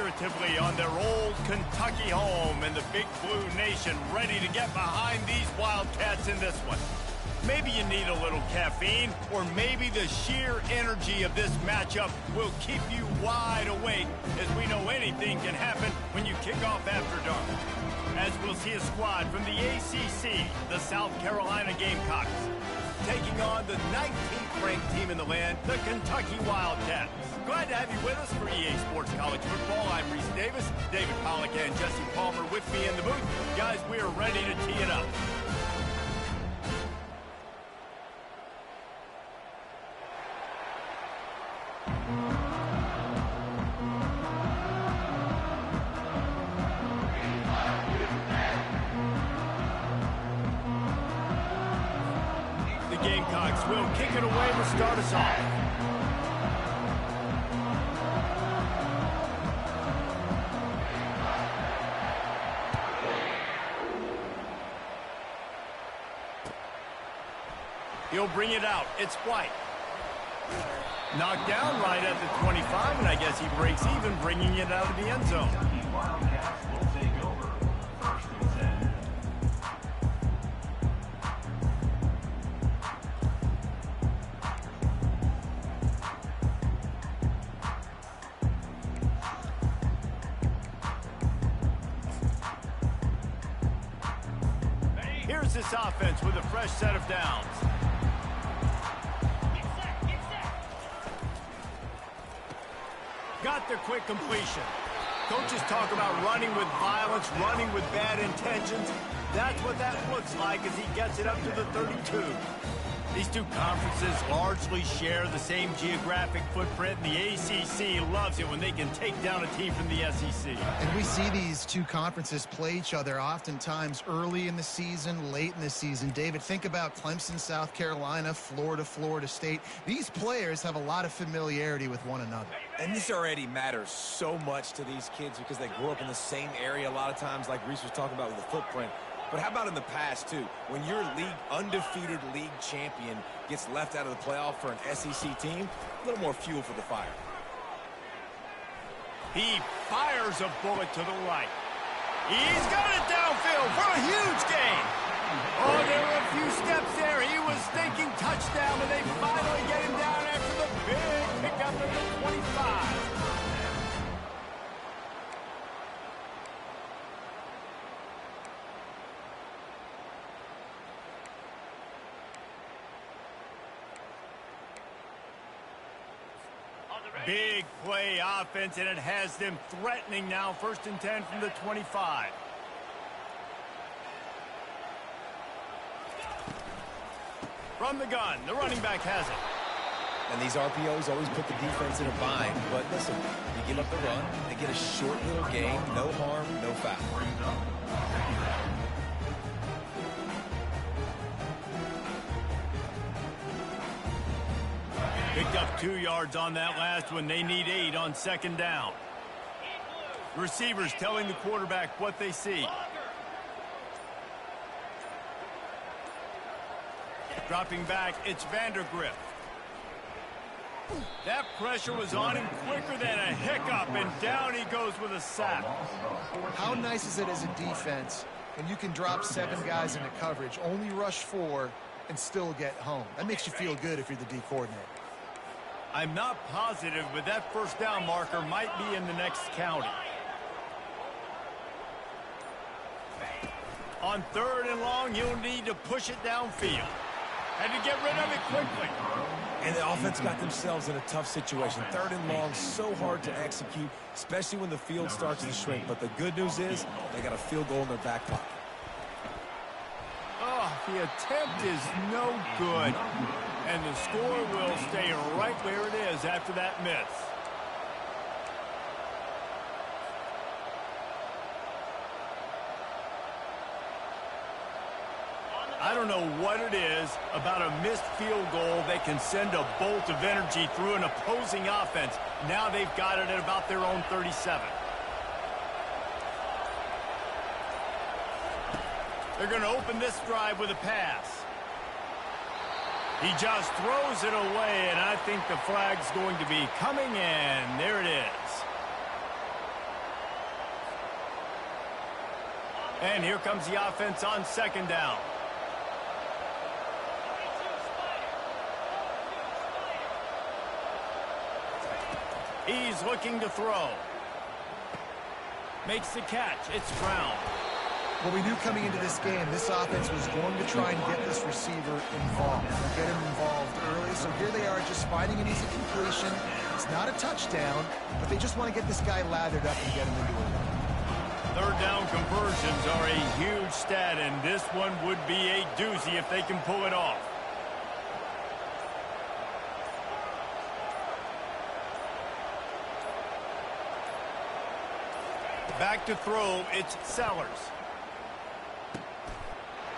figuratively on their old Kentucky home, and the Big Blue Nation ready to get behind these Wildcats in this one. Maybe you need a little caffeine, or maybe the sheer energy of this matchup will keep you wide awake, as we know anything can happen when you kick off after dark. As we'll see a squad from the ACC, the South Carolina Gamecocks, taking on the 19th ranked team in the land, the Kentucky Wildcats. Glad to have you with us for EA Sports College Football. I'm Reese Davis, David Pollack and Jesse Palmer with me in the booth. Guys, we are ready to tee it up. Gamecocks will kick it away to start us off. He'll bring it out. It's White. Knocked down right at the 25, and I guess he breaks even, bringing it out of the end zone. Here's this offense with a fresh set of downs. Got the quick completion. Coaches talk about running with violence, running with bad intentions. That's what that looks like as he gets it up to the 32. These two conferences largely share the same geographic footprint, and the ACC loves it when they can take down a team from the SEC. And we see these two conferences play each other oftentimes early in the season, late in the season. David, think about Clemson, South Carolina, Florida, Florida State. These players have a lot of familiarity with one another. And this already matters so much to these kids because they grew up in the same area a lot of times, like Reese was talking about with the footprint. But how about in the past, too? When your undefeated league champion gets left out of the playoff for an SEC team, a little more fuel for the fire. He fires a bullet to the right. He's got it downfield for a huge gain. Oh, there were a few steps there. He was thinking touchdown, but they finally get him down after the big pickup of the 25. Big play offense, and it has them threatening now. 1st and 10 from the 25. From the gun, the running back has it. And these RPOs always put the defense in a bind. But listen, you give up the run, they get a short little gain, no harm, no foul. Picked up 2 yards on that last one. They need 8 on 2nd down. Receivers telling the quarterback what they see. Dropping back, it's Vandergrift. That pressure was on him quicker than a hiccup, and down he goes with a sack. How nice is it as a defense when you can drop 7 guys into coverage, only rush 4, and still get home? That makes you feel good if you're the D coordinator. I'm not positive, but that 1st down marker might be in the next county. On 3rd and long, you'll need to push it downfield. And to get rid of it quickly. And the offense got themselves in a tough situation. 3rd and long, so hard to execute, especially when the field starts to shrink. But the good news is they got a field goal in their back pocket. Oh, the attempt is no good. And the score will stay right where it is after that miss. I don't know what it is about a missed field goal that can send a bolt of energy through an opposing offense. Now they've got it at about their own 37. They're going to open this drive with a pass. He just throws it away, and I think the flag's going to be coming in. There it is. And here comes the offense on second down. He's looking to throw. Makes the catch. It's Brown. Well, we knew coming into this game, this offense was going to try and get this receiver involved, get him involved early. So here they are just finding an easy completion. It's not a touchdown, but they just want to get this guy lathered up and get him into a run. Third down conversions are a huge stat, and this one would be a doozy if they can pull it off. Back to throw, it's Sellers.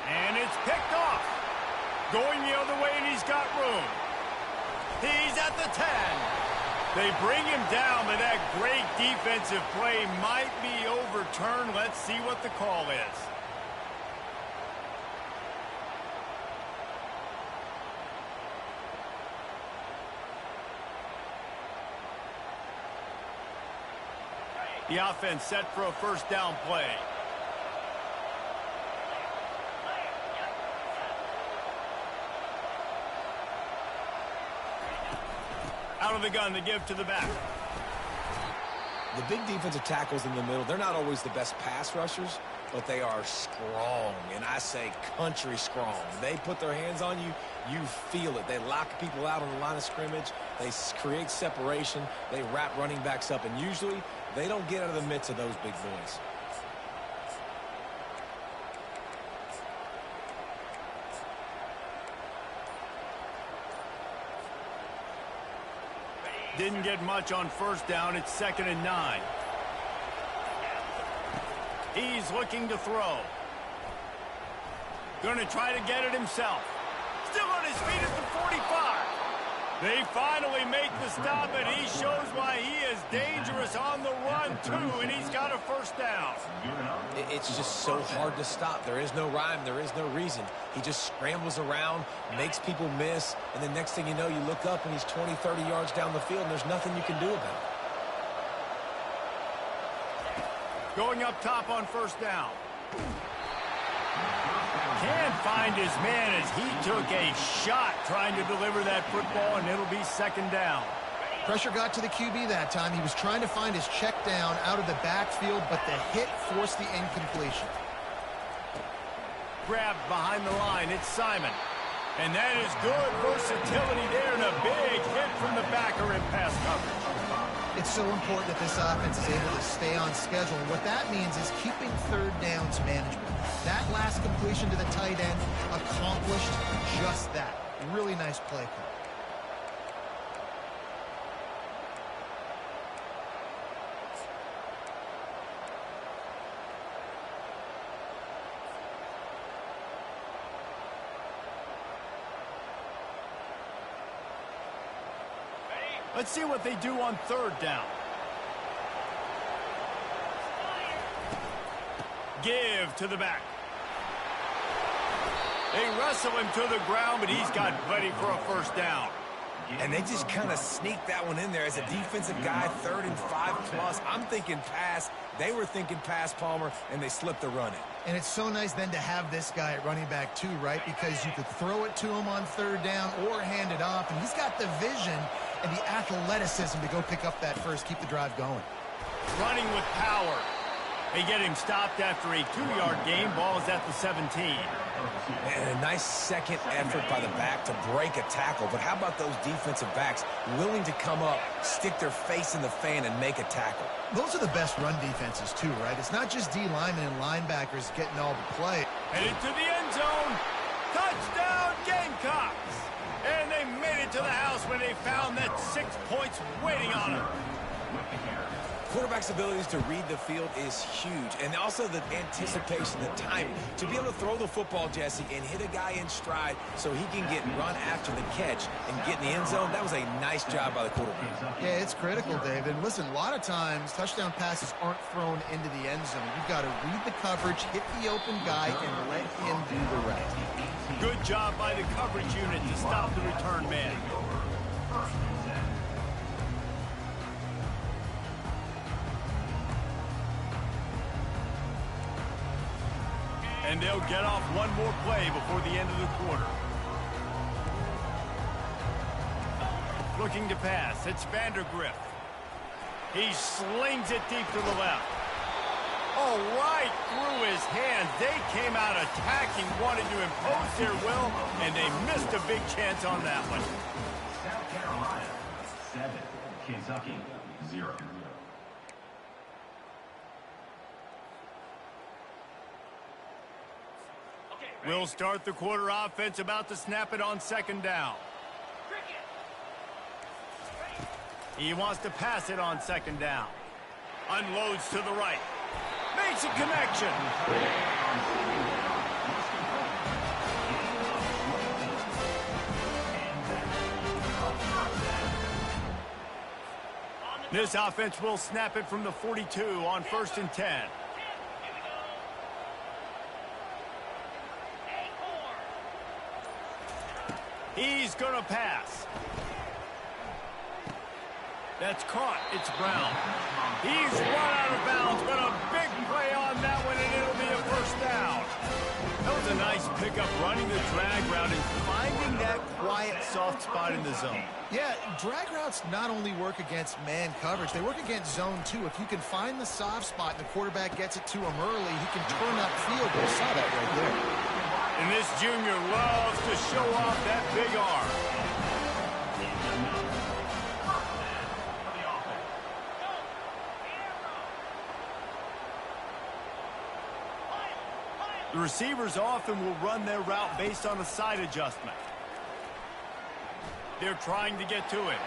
And it's picked off. Going the other way, and he's got room. He's at the 10. They bring him down, but that great defensive play might be overturned. Let's see what the call is. The offense set for a first down play. Out of the gun to give to the back. The big defensive tackles in the middle, they're not always the best pass rushers, but they are strong, and I say country strong. They put their hands on you, you feel it. They lock people out on the line of scrimmage. They create separation. They wrap running backs up, and usually they don't get out of the midst of those big boys. Didn't get much on first down. It's 2nd and 9. He's looking to throw. Going to try to get it himself. Still on his feet at the 45. They finally make the stop, and he shows why he is dangerous on the run, too, and he's got a first down. It's just so hard to stop. There is no rhyme. There is no reason. He just scrambles around, makes people miss, and the next thing you know, you look up, and he's 20, 30 yards down the field, and there's nothing you can do about it. Going up top on first down. Can't find his man as he took a shot trying to deliver that football, and it'll be 2nd down. Pressure got to the QB that time. He was trying to find his check down out of the backfield, but the hit forced the incompletion. Grabbed behind the line. It's Simon. And that is good versatility there, and a big hit from the backer in pass coverage. It's so important that this offense is able to stay on schedule. And what that means is keeping third downs manageable. That last completion to the tight end accomplished just that. Really nice play call. Let's see what they do on third down. Give to the back. They wrestle him to the ground, but he's got plenty for a first down. And they just kind of sneak that one in there as a defensive guy, 3rd and 5+. I'm thinking pass. They were thinking pass, Palmer, and they slipped the run in. And it's so nice then to have this guy at running back too, right? Because you could throw it to him on third down or hand it off, and he's got the vision and the athleticism to go pick up that first, keep the drive going. Running with power. They get him stopped after a 2-yard gain. Ball is at the 17. And a nice second effort by the back to break a tackle. But how about those defensive backs willing to come up, stick their face in the fan, and make a tackle? Those are the best run defenses too, right? It's not just D linemen and linebackers getting all the play. Headed to the end zone. Touchdown, Gamecocks. And they made it to the house when they found that 6 points waiting on them. Quarterback's abilities to read the field is huge, and also the anticipation, the timing. To be able to throw the football, Jesse, and hit a guy in stride so he can get run after the catch and get in the end zone, that was a nice job by the quarterback. Yeah, it's critical, David. And listen, a lot of times touchdown passes aren't thrown into the end zone. You've got to read the coverage, hit the open guy, and let him do the rest. Good job by the coverage unit to stop the return man. And they'll get off one more play before the end of the quarter. Looking to pass. It's Vandergrift. He slings it deep to the left. Oh, right through his hands. They came out attacking, wanted to impose their will, and they missed a big chance on that one. South Carolina, 7. Kentucky, 0. We'll start the quarter offense, about to snap it on second down. He wants to pass it on second down. Unloads to the right. Makes a connection. This offense will snap it from the 42 on 1st and 10. He's going to pass. That's caught. It's Brown. He's run out of bounds, but a big play on that one, and it'll be a first down. That was a nice pickup, running the drag route and finding that quiet, soft spot in the zone. Yeah, drag routes not only work against man coverage, they work against zone too. If you can find the soft spot and the quarterback gets it to him early, he can turn upfield. We saw that right there. And this junior loves to show off that big arm. The receivers often will run their route based on a side adjustment. They're trying to get to it.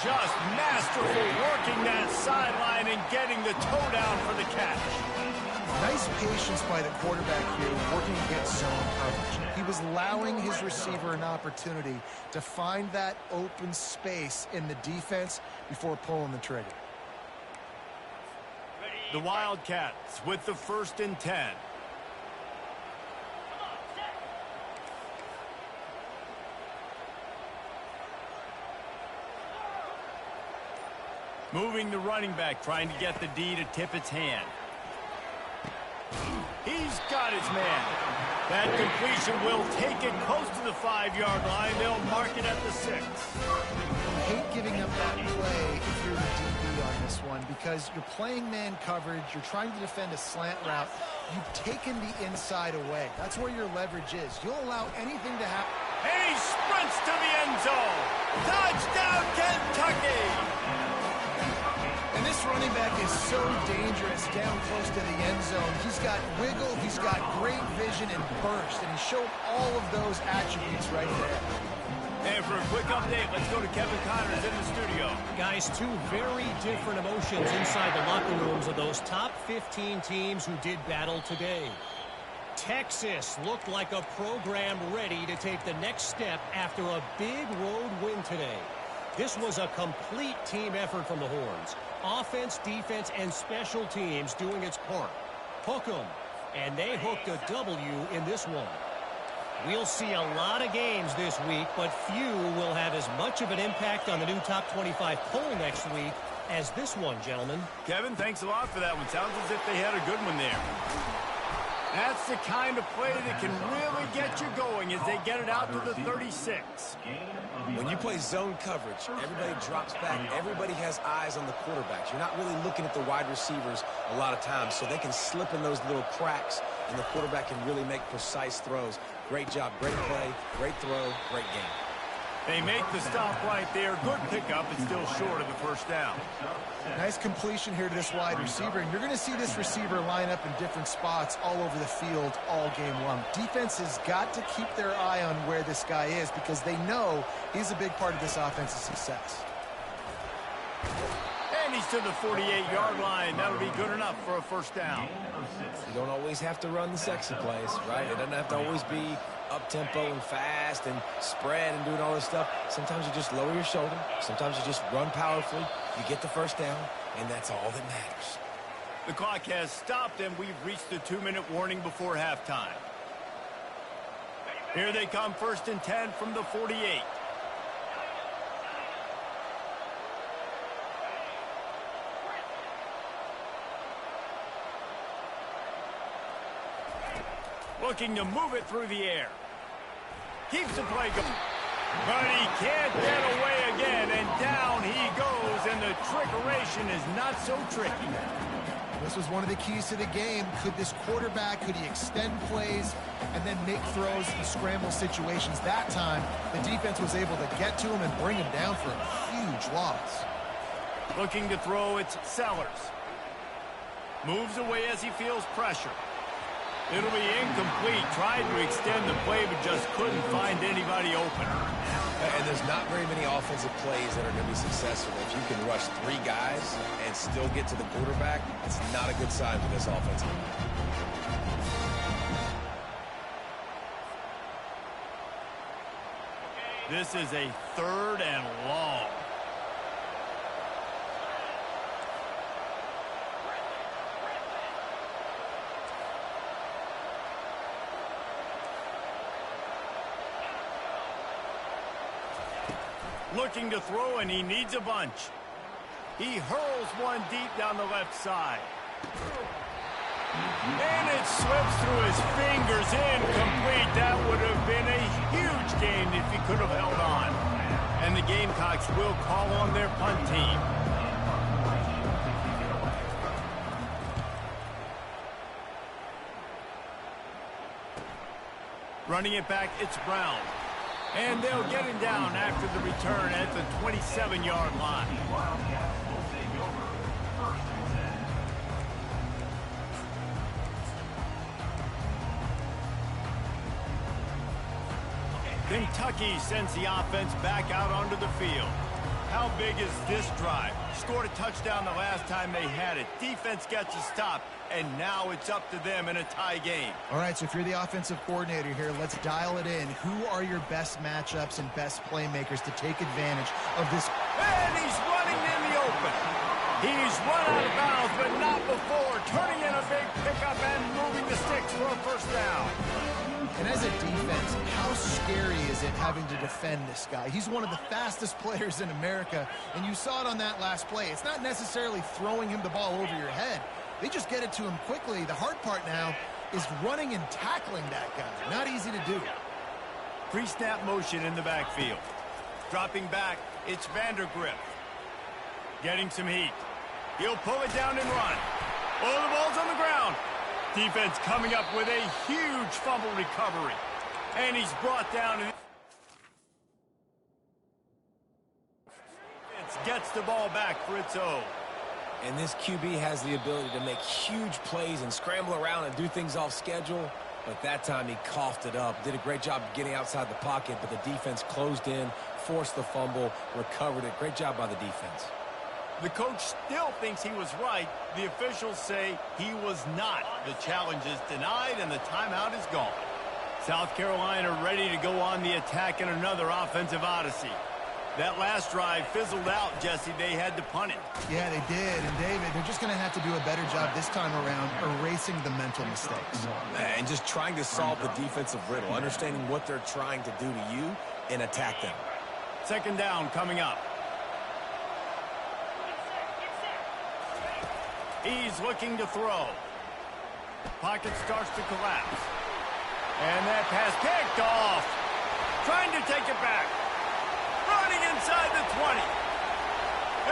Just masterful working that sideline and getting the toe down for the catch. Nice patience by the quarterback here, working against zone coverage. He was allowing his receiver an opportunity to find that open space in the defense before pulling the trigger. The Wildcats with the 1st and 10. Moving the running back, trying to get the D to tip its hand. He's got his man. That completion will take it close to the 5-yard line. They'll mark it at the 6. I hate giving up that play if you're the DB on this one because you're playing man coverage. You're trying to defend a slant route. You've taken the inside away. That's where your leverage is. You'll allow anything to happen. And he sprints to the end zone. Touchdown, Kentucky! And this running back is so dangerous down close to the end zone. He's got wiggle, he's got great vision and burst, and he showed all of those attributes right there. And for a quick update, let's go to Kevin Connors in the studio. Guys, two very different emotions inside the locker rooms of those top 15 teams who did battle today. Texas looked like a program ready to take the next step after a big road win today. This was a complete team effort from the Horns. Offense, defense, and special teams doing its part. Hook 'em. And they hooked a W in this one. We'll see a lot of games this week, but few will have as much of an impact on the new top 25 poll next week as this one, gentlemen. Kevin, thanks a lot for that one. Sounds as if they had a good one there. That's the kind of play that can really get you going as they get it out to the 36. When you play zone coverage, everybody drops back. Everybody has eyes on the quarterbacks. You're not really looking at the wide receivers a lot of times, so they can slip in those little cracks, and the quarterback can really make precise throws. Great job, great play, great throw, great game. They make the stop right there. Good pickup. It's still short of the first down. Nice completion here to this wide receiver, and you're going to see this receiver line up in different spots all over the field all game long. Defense has got to keep their eye on where this guy is because they know he's a big part of this offense's success. And he's to the 48-yard line. That'll be good enough for a first down. You don't always have to run the sexy plays, right? It doesn't have to always be up-tempo and fast and spread and doing all this stuff. Sometimes you just lower your shoulder. Sometimes you just run powerfully. You get the first down, and that's all that matters. The clock has stopped, and we've reached the 2-minute warning before halftime. Here they come, 1st and 10 from the 48. Looking to move it through the air. Keeps the play going. But he can't get away again, and down he goes, and the trickeration is not so tricky. This was one of the keys to the game. Could this quarterback, could he extend plays and then make throws in scramble situations? That time, the defense was able to get to him and bring him down for a huge loss. Looking to throw, it's Sellers. Moves away as he feels pressure. It'll be incomplete. Tried to extend the play, but just couldn't find anybody open. And there's not very many offensive plays that are going to be successful. If you can rush 3 guys and still get to the quarterback, it's not a good sign for this offensive line. This is a 3rd and long. Looking to throw, and he needs a bunch. He hurls one deep down the left side. And it slips through his fingers, incomplete. That would have been a huge gain if he could have held on. And the Gamecocks will call on their punt team. Running it back, it's Brown. And they'll get him down after the return at the 27-yard line. Kentucky sends the offense back out onto the field. How big is this drive? Scored a touchdown the last time they had it. Defense gets a stop, and now it's up to them in a tie game. All right, so if you're the offensive coordinator here, let's dial it in. Who are your best matchups and best playmakers to take advantage of this? And he's running in the open. He's run out of bounds, but not before. Turning in a big pickup and moving the sticks for a first down. And as a defense, how scary is it having to defend this guy? He's one of the fastest players in America, and you saw it on that last play. It's not necessarily throwing him the ball over your head. They just get it to him quickly. The hard part now is running and tackling that guy. Not easy to do. Pre-snap motion in the backfield. Dropping back, it's Vandergrift. Getting some heat. He'll pull it down and run. Oh, the ball's on the ground. Defense coming up with a huge fumble recovery. And he's brought down. Defense gets the ball back for its own. And this QB has the ability to make huge plays and scramble around and do things off schedule. But that time he coughed it up. Did a great job of getting outside the pocket, but the defense closed in, forced the fumble, recovered it. Great job by the defense. The coach still thinks he was right. The officials say he was not. The challenge is denied, and the timeout is gone. South Carolina ready to go on the attack in another offensive odyssey. That last drive fizzled out, Jesse. They had to punt it. Yeah, they did. And, David, they're just going to have to do a better job this time around erasing the mental mistakes. And just trying to solve the defensive riddle, understanding what they're trying to do to you and attack them. Second down coming up. He's looking to throw. Pocket starts to collapse. And that pass picked off. Trying to take it back. Running inside the 20.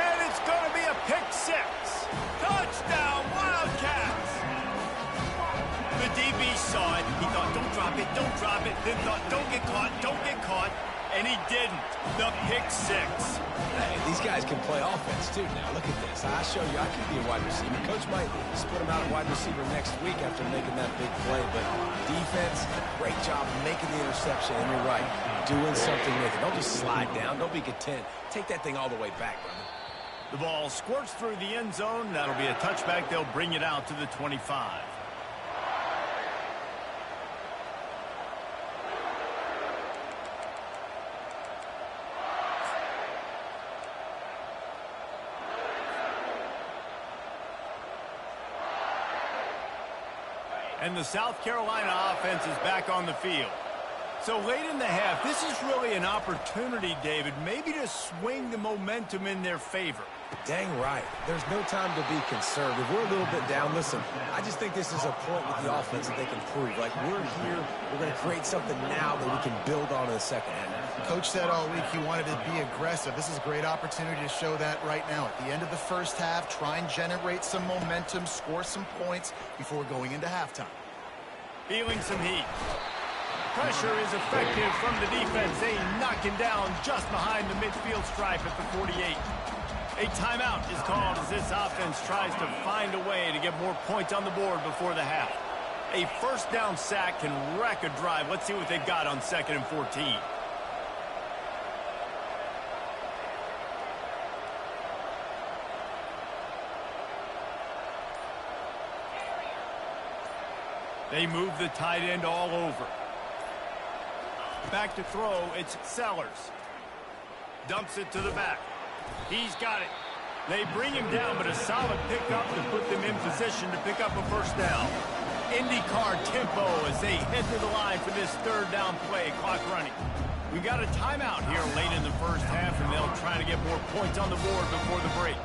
And it's going to be a pick 6. Touchdown, Wildcats. The DB saw it. He thought, don't drop it, don't drop it. Then thought, don't get caught, don't get caught. And he didn't. The pick 6. Hey, these guys can play offense, too. Now, look at this. I show you I can be a wide receiver. Coach might split him out at wide receiver next week after making that big play. But defense, great job making the interception. And you're right, doing something with it. Don't just slide down. Don't be content. Take that thing all the way back, brother. The ball squirts through the end zone. That'll be a touchback. They'll bring it out to the 25. And the South Carolina offense is back on the field. So late in the half, this is really an opportunity, David, maybe to swing the momentum in their favor. Dang right. There's no time to be conservative. We're a little bit down. Listen, I just think this is a point with the offense that they can prove. Like, we're here, we're going to create something now that we can build on in the second half. Coach said all week he wanted to be aggressive. This is a great opportunity to show that right now. At the end of the first half, try and generate some momentum, score some points before going into halftime. Feeling some heat. Pressure is effective from the defense. They knock him down just behind the midfield stripe at the 48. A timeout is called as this offense tries to find a way to get more points on the board before the half. A first down sack can wreck a drive. Let's see what they've got on 2nd and 14. They move the tight end all over. Back to throw, it's Sellers. Dumps it to the back. He's got it. They bring him down, but a solid pickup to put them in position to pick up a first down. IndyCar tempo as they head to the line for this 3rd down play. Clock running. We got a timeout here late in the first half, and they'll try to get more points on the board before the break.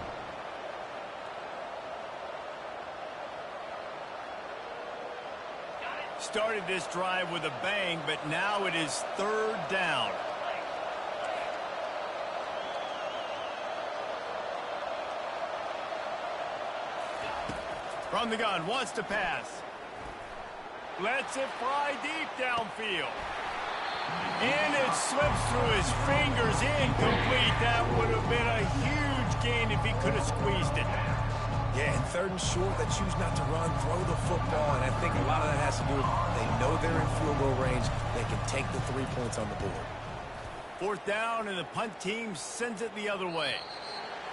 Started this drive with a bang, but now it is 3rd down. From the gun, wants to pass. Lets it fly deep downfield. And it slips through his fingers, incomplete. That would have been a huge gain if he could have squeezed it. Yeah, and 3rd and short, they choose not to run, throw the football, and I think a lot of that has to do with they know they're in field goal range. They can take the 3 points on the board. 4th down, and the punt team sends it the other way.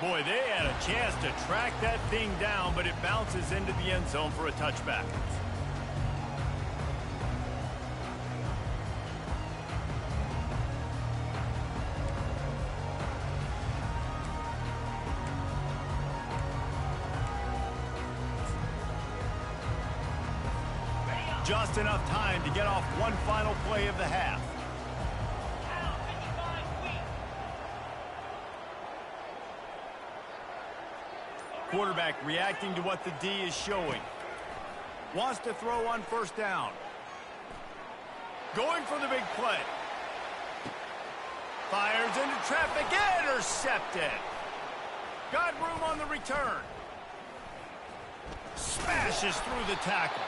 Boy, they had a chance to track that thing down, but it bounces into the end zone for a touchback. Just enough time to get off one final play of the half. Quarterback reacting to what the D is showing. Wants to throw on 1st down. Going for the big play. Fires into traffic. Intercepted. Got room on the return. Smashes through the tackle.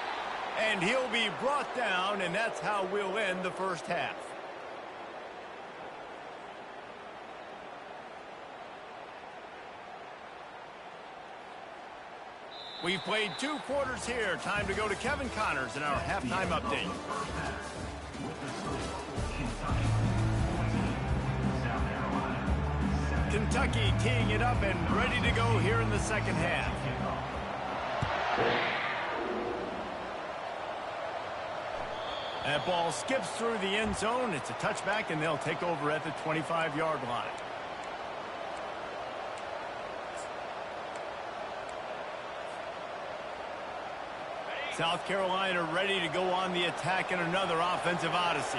And he'll be brought down, and that's how we'll end the first half. We've played 2 quarters here. Time to go to Kevin Connors in our halftime update. Kentucky teeing it up and ready to go here in the second half. That ball skips through the end zone. It's a touchback, and they'll take over at the 25-yard line. South Carolina ready to go on the attack in another offensive odyssey.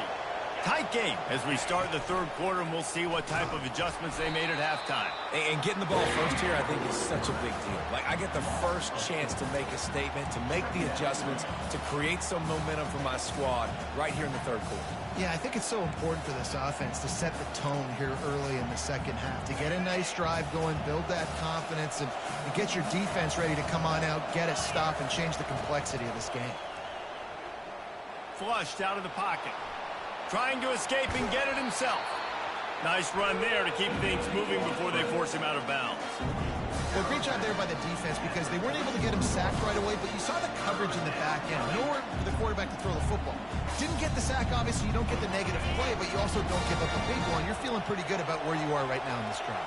Tight game as we start the 3rd quarter, and we'll see what type of adjustments they made at halftime. And getting the ball first here, I think, is such a big deal. Like, I get the first chance to make a statement, to make the adjustments, to create some momentum for my squad right here in the 3rd quarter. Yeah, I think it's so important for this offense to set the tone here early in the second half, to get a nice drive going, build that confidence, and get your defense ready to come on out, get a stop, and change the complexity of this game. Flushed out of the pocket. Trying to escape and get it himself. Nice run there to keep things moving before they force him out of bounds. Well, great job there by the defense because they weren't able to get him sacked right away, but you saw the coverage in the back end. Nowhere for the quarterback to throw the football. Didn't get the sack, obviously. You don't get the negative play, but you also don't give up a big one. You're feeling pretty good about where you are right now in this drive.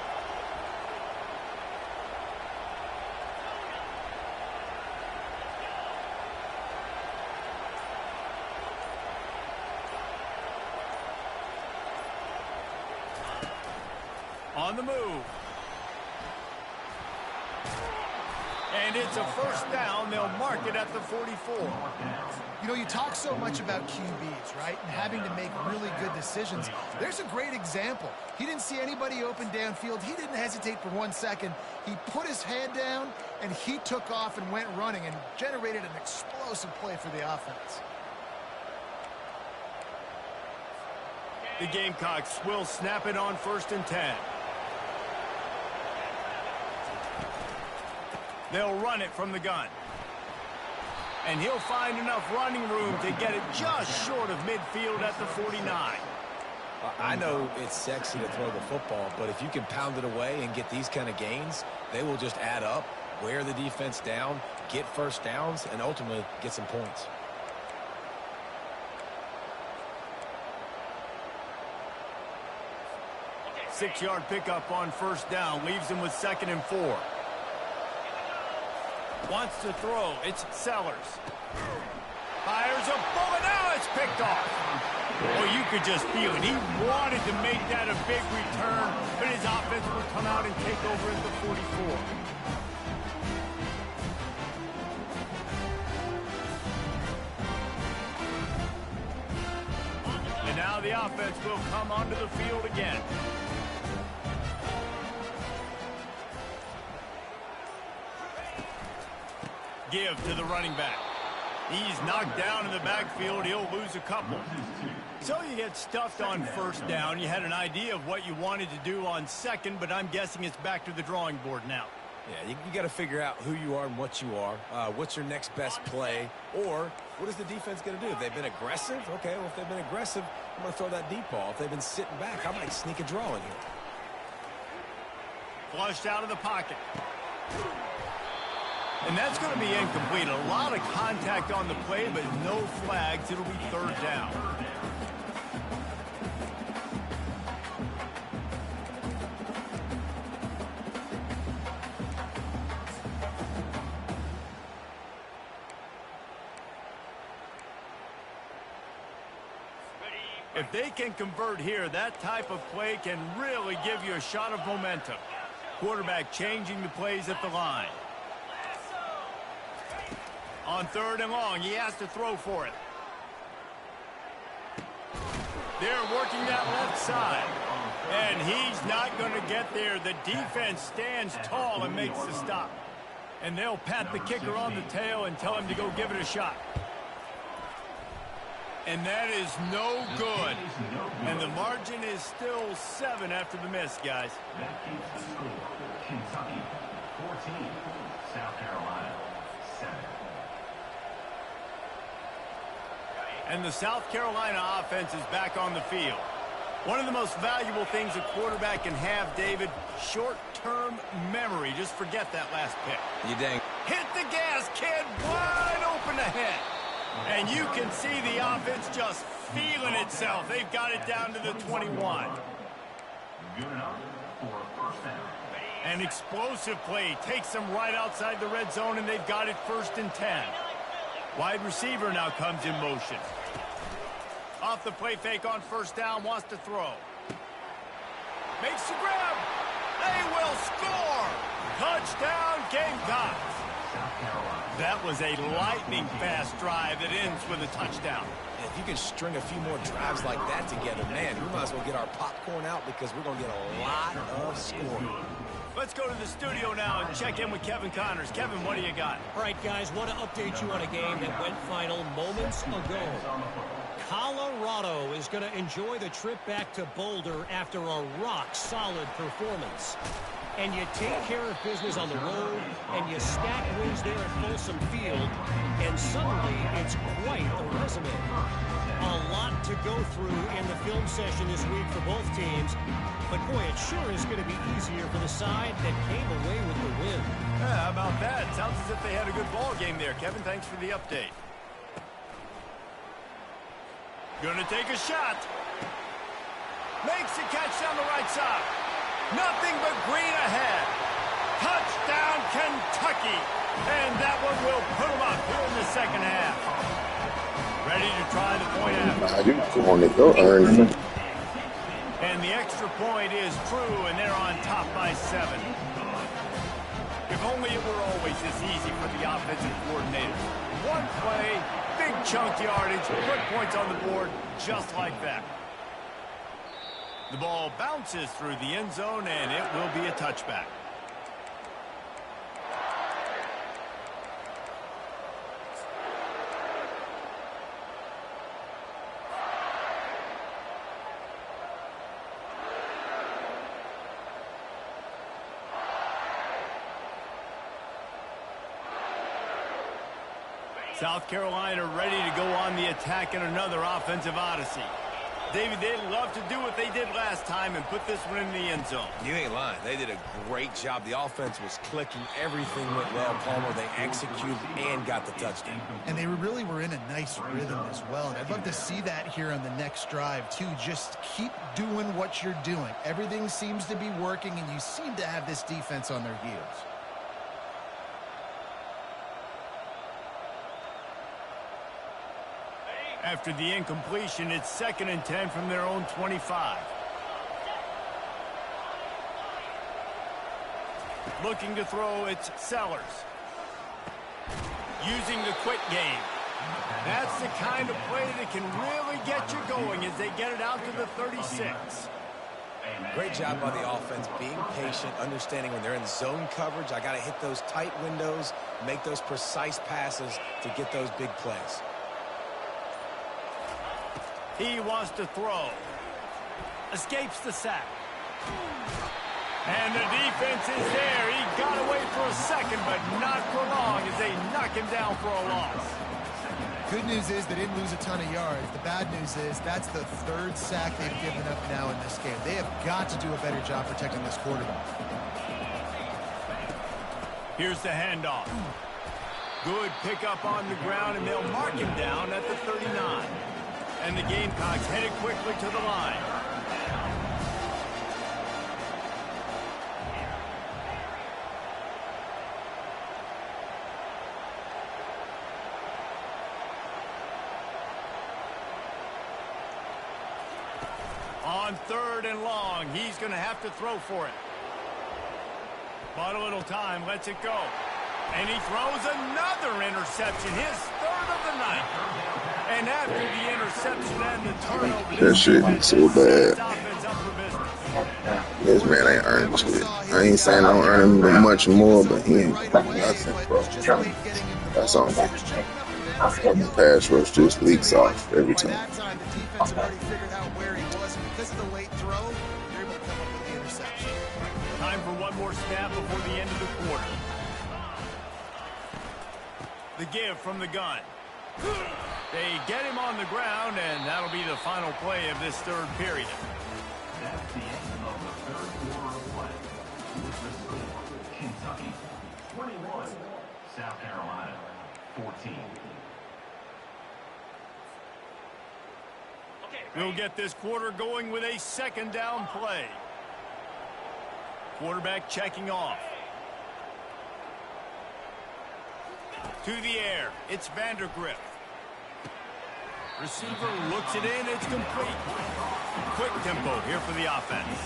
On the move. And it's a first down. They'll mark it at the 44. You know, you talk so much about QBs, right, and having to make really good decisions. There's a great example. He didn't see anybody open downfield. He didn't hesitate for 1 second. He put his head down, and he took off and went running and generated an explosive play for the offense. The Gamecocks will snap it on 1st and 10. They'll run it from the gun. And he'll find enough running room to get it just short of midfield at the 49. I know it's sexy to throw the football, but if you can pound it away and get these kind of gains, they will just add up, wear the defense down, get first downs, and ultimately get some points. Six-yard pickup on 1st down. Leaves him with 2nd and 4. Wants to throw. It's Sellers. Fires a bullet. Now it's picked off. Well, you could just feel it. He wanted to make that a big return, but his offense would come out and take over at the 44. And now the offense will come onto the field again. Give to the running back. He's knocked down in the backfield. He'll lose a couple. So you get stuffed on 1st down. You had an idea of what you wanted to do on 2nd, but I'm guessing it's back to the drawing board now. Yeah, you got to figure out who you are and what you are. What's your next best play? Or what is the defense going to do? If they've been aggressive, okay, well, if they've been aggressive, I'm going to throw that deep ball. If they've been sitting back, I might sneak a draw in here. Flushed out of the pocket. And that's going to be incomplete. A lot of contact on the play, but no flags. It'll be 3rd down. If they can convert here, that type of play can really give you a shot of momentum. Quarterback changing the plays at the line. On 3rd and long, he has to throw for it. They're working that left side. And he's not going to get there. The defense stands tall and makes the stop. And they'll pat the kicker on the tail and tell him to go give it a shot. And that is no good. And the margin is still 7 after the miss, guys. That keeps the score. Kentucky 14, South Carolina 7. And the South Carolina offense is back on the field. One of the most valuable things a quarterback can have, David, short-term memory. Just forget that last pick. You dang. Hit the gas, kid. Wide open ahead. And you can see the offense just feeling itself. They've got it down to the 21. Good enough for a 1st down. An explosive play takes them right outside the red zone, and they've got it 1st and 10. Wide receiver now comes in motion. Off the play fake on 1st down, wants to throw. Makes the grab. They will score. Touchdown, Gamecocks. That was a lightning-fast drive that ends with a touchdown. If you can string a few more drives like that together, man, we might as well get our popcorn out because we're going to get a lot of scoring. Let's go to the studio now and check in with Kevin Connors. Kevin, what do you got? All right, guys, want to update you on a game that went final moments ago. Colorado is going to enjoy the trip back to Boulder after a rock-solid performance. And you take care of business on the road, and you stack wins there at Folsom Field, and suddenly it's quite a resume. A lot to go through in the film session this week for both teams, but boy, it sure is going to be easier for the side that came away with the win. Yeah, how about that? Sounds as if they had a good ball game there. Kevin, thanks for the update. Gonna take a shot. Makes a catch down the right side. Nothing but green ahead. Touchdown, Kentucky. And that one will put them up here in the 2nd half. Ready to try the point after. I do want to go earn. And the extra point is true, and they're on top by 7. If only it were always this easy for the offensive coordinators. One play, big chunk yardage, put points on the board just like that. The ball bounces through the end zone, and it will be a touchback. South Carolina ready to go on the attack in another offensive odyssey. David, they'd love to do what they did last time and put this one in the end zone. You ain't lying. They did a great job. The offense was clicking. Everything went well, Palmer. They executed and got the touchdown. And they really were in a nice rhythm as well. And I'd love to see that here on the next drive, too. Just keep doing what you're doing. Everything seems to be working, and you seem to have this defense on their heels. After the incompletion, it's 2nd and 10 from their own 25. Looking to throw, it's Sellers. Using the quick game. That's the kind of play that can really get you going as they get it out to the 36. Great job by the offense, being patient, understanding when they're in zone coverage, I got to hit those tight windows, make those precise passes to get those big plays. He wants to throw. Escapes the sack. And the defense is there. He got away for a second, but not for long as they knock him down for a loss. Good news is they didn't lose a ton of yards. The bad news is that's the 3rd sack they've given up now in this game. They have got to do a better job protecting this quarterback. Here's the handoff. Good pickup on the ground, and they'll mark him down at the 39. And the Gamecocks headed quickly to the line. On 3rd and long, he's going to have to throw for it. But a little time, lets it go. And he throws another interception, his 3rd of the night. And after the interception and the turnover, That shit is so bad. This man ain't earned shit. I ain't saying I don't earn him much more, but he ain't nothing, bro. That's on me. The pass rush just leaks off every time. That time, the defense had already figured out where he was, and because of the late throw, they're able to come up with the interception. Time for one more snap before the end of the quarter. The give from the gun. They get him on the ground, and that'll be the final play of this 3rd period. That's the end of the 3rd quarter of play. With the score, Kentucky 21, South Carolina 14. We'll get this quarter going with a 2nd down play. Quarterback checking off. To the air, it's Vandergrift. Receiver looks it in, it's complete. Quick tempo here for the offense.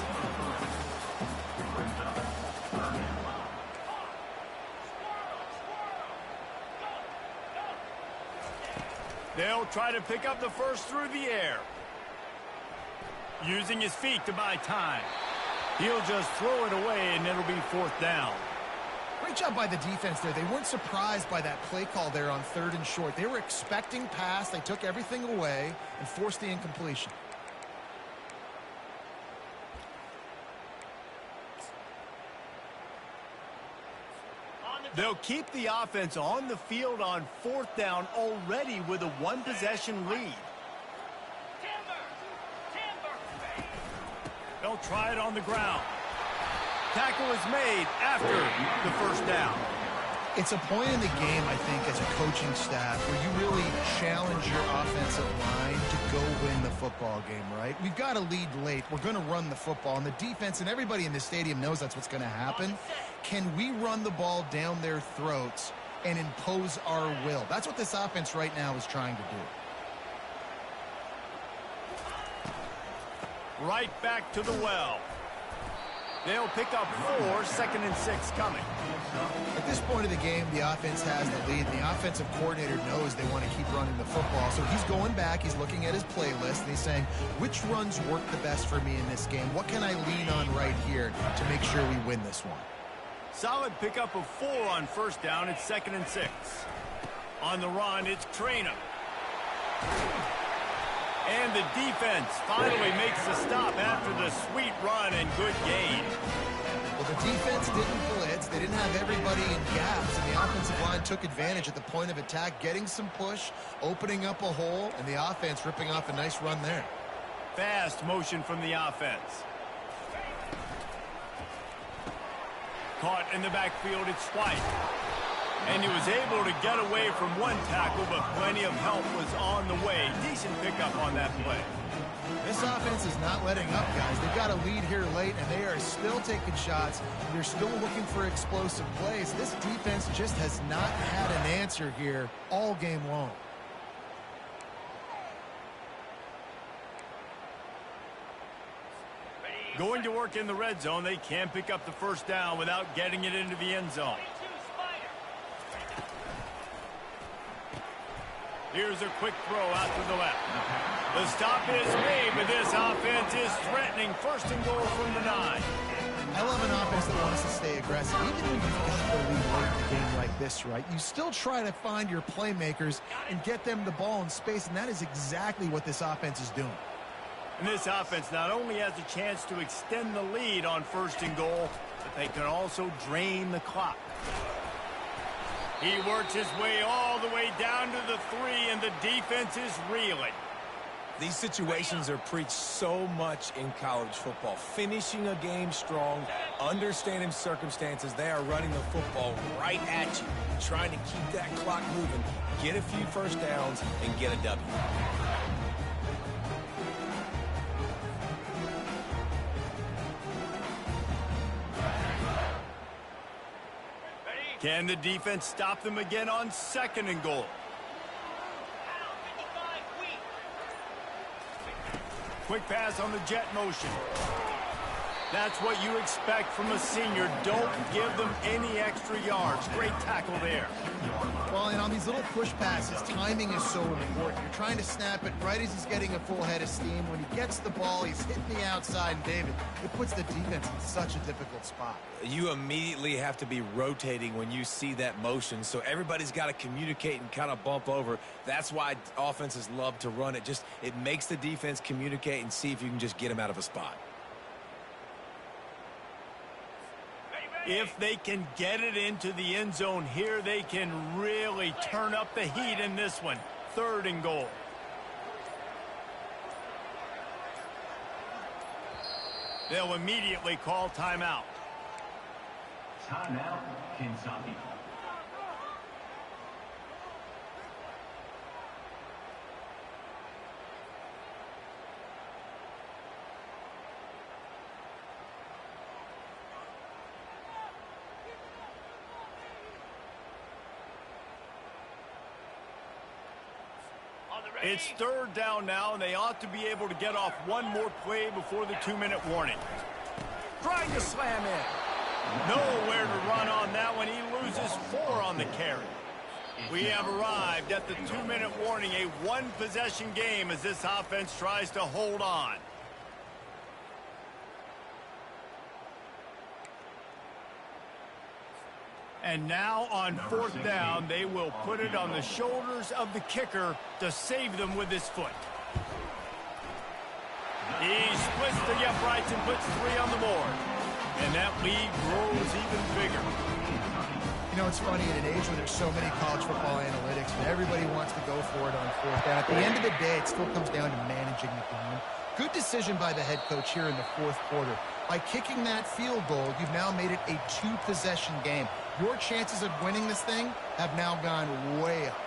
They'll try to pick up the first through the air. Using his feet to buy time. He'll just throw it away, and it'll be 4th down. Great job by the defense there. They weren't surprised by that play call there on 3rd and short. They were expecting pass. They took everything away and forced the incompletion. They'll keep the offense on the field on 4th down already with a 1-possession lead. They'll try it on the ground. Tackle is made after the 1st down. It's a point in the game, I think, as a coaching staff where you really challenge your offensive line to go win the football game, right? We've got to lead late. We're going to run the football, and the defense and everybody in the stadium knows that's what's going to happen. Can we run the ball down their throats and impose our will? That's what this offense right now is trying to do. Right back to the well. They'll pick up 4, 2nd and 6 coming. At this point of the game, the offense has the lead. The offensive coordinator knows they want to keep running the football. So he's going back, he's looking at his playlist, and he's saying, which runs work the best for me in this game? What can I lean on right here to make sure we win this one? Solid pickup of 4 on 1st down. It's 2nd and 6. On the run, it's Trainer. And the defense finally makes the stop after the sweet run and good gain. Well, the defense didn't blitz. They didn't have everybody in gaps, and the offensive line took advantage at the point of attack, getting some push, opening up a hole, and the offense ripping off a nice run there. Fast motion from the offense. Caught in the backfield, it's White. And he was able to get away from one tackle, but plenty of help was on the way. Decent pickup on that play. This offense is not letting up, guys. They've got a lead here late, and they are still taking shots. They're still looking for explosive plays. This defense just has not had an answer here all game long. Going to work in the red zone, they can pick up the 1st down without getting it into the end zone. Here's a quick throw out to the left. The stop is made, but this offense is threatening. 1st and goal from the 9. I love an offense that wants to stay aggressive. Even when you've got the lead late in a game like this, right, you still try to find your playmakers and get them the ball in space, and that is exactly what this offense is doing. And this offense not only has a chance to extend the lead on 1st and goal, but they can also drain the clock. He works his way all the way down to the 3, and the defense is reeling. These situations are preached so much in college football. Finishing a game strong, understanding circumstances. They are running the football right at you, trying to keep that clock moving, get a few 1st downs, and get a W. Can the defense stop them again on 2nd and goal? Quick pass on the jet motion. That's what you expect from a senior. Don't give them any extra yards. Great tackle there. Well, and on these little push passes, timing is so important. You're trying to snap it right as he's getting a full head of steam. When he gets the ball, he's hitting the outside, and David, it puts the defense in such a difficult spot. You immediately have to be rotating when you see that motion, so everybody's got to communicate and kind of bump over. That's why offenses love to run it. It makes the defense communicate and see if you can just get them out of a spot. If they can get it into the end zone here, they can really turn up the heat in this one. 3rd and goal. They'll immediately call timeout. Timeout, Kentucky. It's 3rd down now, and they ought to be able to get off one more play before the 2-minute warning. Trying to slam in. Nowhere to run on that one. He loses 4 on the carry. We have arrived at the 2-minute warning, a one-possession game as this offense tries to hold on. And now on 4th down, they will put it on the shoulders of the kicker to save them with his foot. He splits the uprights and puts 3 on the board. And that lead grows even bigger. You know, it's funny, in an age where there's so many college football analytics and everybody wants to go for it on 4th down, at the end of the day, it still comes down to managing the game. Good decision by the head coach here in the 4th quarter. By kicking that field goal, you've now made it a 2-possession game. Your chances of winning this thing have now gone way up.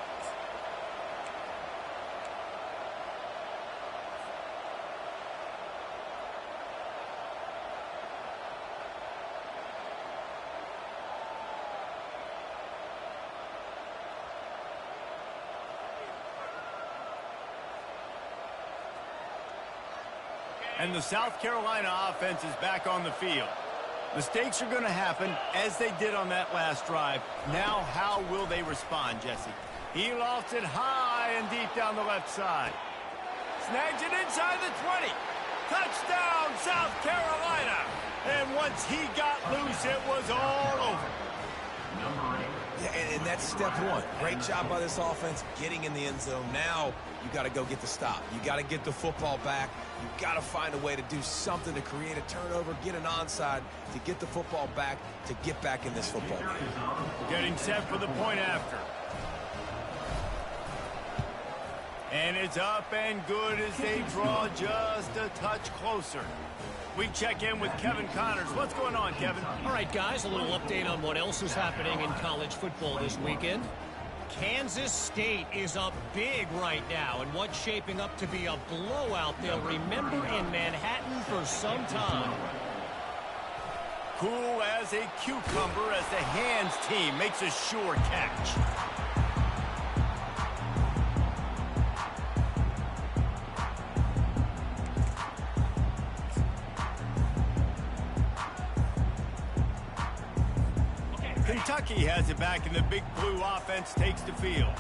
And the South Carolina offense is back on the field. Mistakes are going to happen, as they did on that last drive. Now, how will they respond, Jesse? He lofts it high and deep down the left side. Snags it inside the 20. Touchdown, South Carolina. And once he got loose, it was all over. Yeah, and that's step one. Great job by this offense getting in the end zone. Now you got to go get the stop. You got to get the football back. You got to find a way to do something to create a turnover, get an onside, to get the football back, to get back in this football game. Getting set for the point after. And it's up and good as they draw just a touch closer. We check in with Kevin Connors. What's going on, Kevin? All right, guys, a little update on what else is happening in college football this weekend. Kansas State is up big right now, and what's shaping up to be a blowout they'll remember in Manhattan for some time. Cool as a cucumber as the hands team makes a sure catch. Kentucky has it back, and the Big Blue offense takes the field.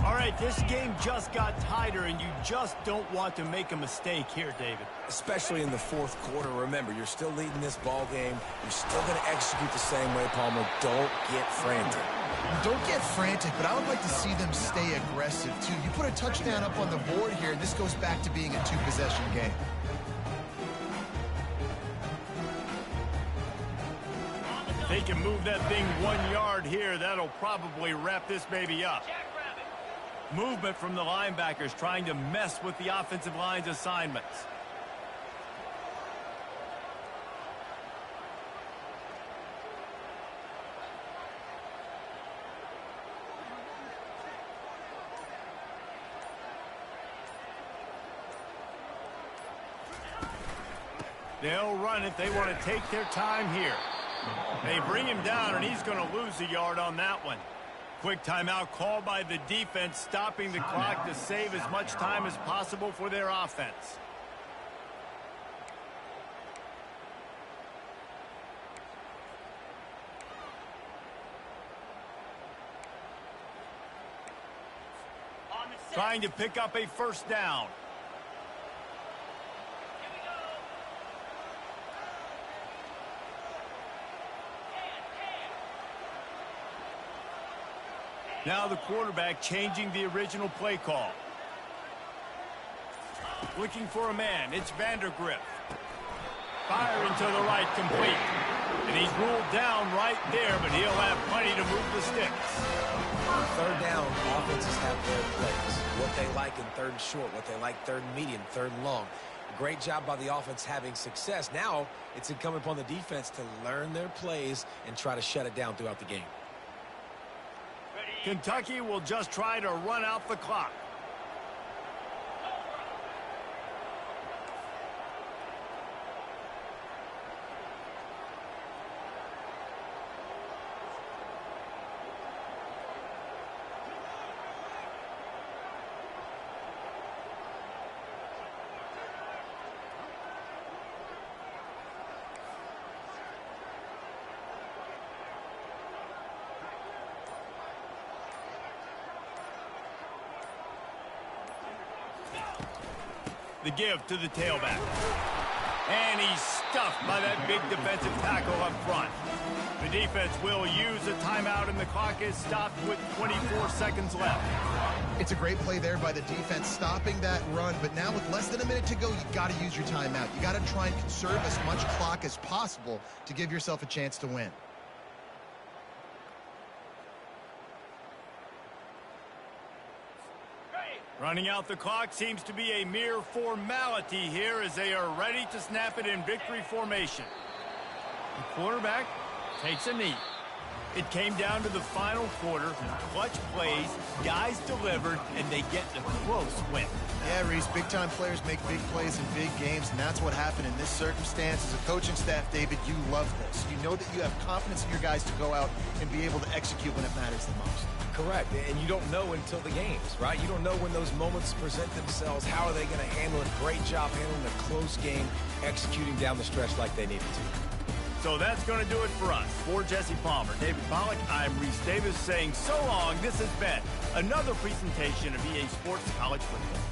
All right, this game just got tighter, and you just don't want to make a mistake here, David. Especially in the fourth quarter. Remember, you're still leading this ball game. You're still going to execute the same way, Palmer. Don't get frantic. Don't get frantic, but I would like to see them stay aggressive, too. You put a touchdown up on the board here, and this goes back to being a two-possession game. They can move that thing 1 yard here. That'll probably wrap this baby up. Movement from the linebackers trying to mess with the offensive line's assignments. They'll run it. They want to take their time here. They bring him down, and he's going to lose a yard on that one. Quick timeout called by the defense, stopping the clock to save as much time as possible for their offense. Trying to pick up a first down. Now the quarterback changing the original play call. Looking for a man. It's Vandergriff. Firing to the right, complete. And he's ruled down right there, but he'll have plenty to move the sticks. On third down, offenses have their plays. What they like in third and short, what they like third and medium, third and long. Great job by the offense having success. Now it's incumbent upon the defense to learn their plays and try to shut it down throughout the game. Kentucky will just try to run out the clock. The give to the tailback. And he's stuffed by that big defensive tackle up front. The defense will use a timeout, and the clock is stopped with 24 seconds left. It's a great play there by the defense, stopping that run. But now with less than a minute to go, you got to use your timeout. You got to try and conserve as much clock as possible to give yourself a chance to win. Running out the clock seems to be a mere formality here as they are ready to snap it in victory formation. The quarterback takes a knee. It came down to the final quarter. Clutch plays, guys delivered, and they get the close win. Yeah, Reese, big-time players make big plays in big games, and that's what happened in this circumstance. As a coaching staff, David, you love this. You know that you have confidence in your guys to go out and be able to execute when it matters the most. Correct, and you don't know until the games, right? You don't know when those moments present themselves. How are they going to handle it? Great job handling a close game, executing down the stretch like they needed to. So that's going to do it for us. For Jesse Palmer, David Pollack, I'm Reese Davis saying so long. This has been another presentation of EA Sports College Football.